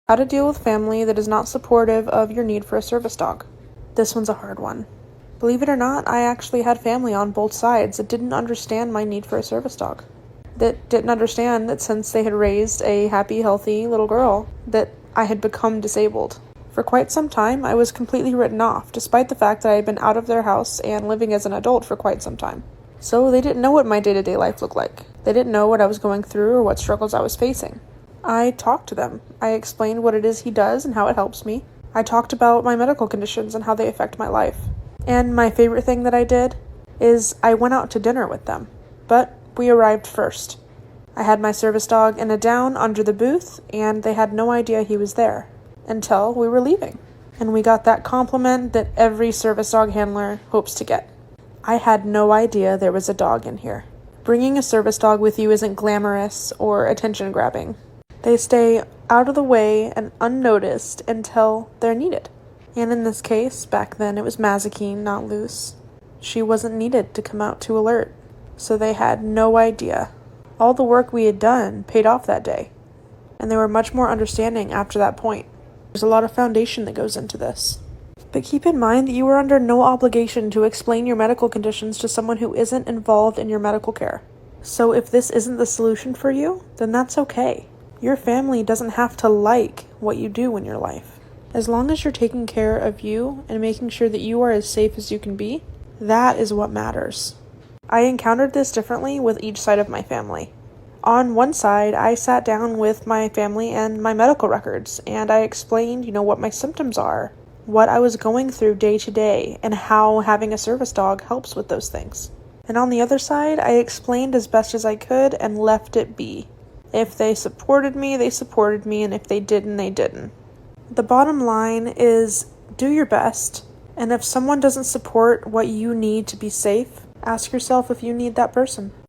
How to deal with family that is not supportive of your need for a service dog. This one's a hard one. Believe it or not, I actually had family on both sides that didn't understand my need for a service dog. That didn't understand that since they had raised a happy, healthy little girl, that I had become disabled. For quite some time, I was completely written off, despite the fact that I had been out of their house and living as an adult for quite some time. So they didn't know what my day-to-day life looked like. They didn't know what I was going through or what struggles I was facing. I talked to them. I explained what it is he does and how it helps me. I talked about my medical conditions and how they affect my life. And my favorite thing that I did is I went out to dinner with them. But we arrived first. I had my service dog in a down under the booth, and they had no idea he was there until we were leaving. And we got that compliment that every service dog handler hopes to get. I had no idea there was a dog in here. Bringing a service dog with you isn't glamorous or attention grabbing. They stay out of the way and unnoticed until they're needed. And in this case, back then it was Mazikeen, not Luce. She wasn't needed to come out to alert, so they had no idea. All the work we had done paid off that day, and they were much more understanding after that point. There's a lot of foundation that goes into this. But keep in mind that you are under no obligation to explain your medical conditions to someone who isn't involved in your medical care. So if this isn't the solution for you, then that's okay. Your family doesn't have to like what you do in your life. As long as you're taking care of you and making sure that you are as safe as you can be, that is what matters. I encountered this differently with each side of my family. On one side, I sat down with my family and my medical records, and I explained, what my symptoms are, what I was going through day to day, and how having a service dog helps with those things. And on the other side, I explained as best as I could and left it be. If they supported me, they supported me, and if they didn't, they didn't. The bottom line is do your best, and if someone doesn't support what you need to be safe, ask yourself if you need that person.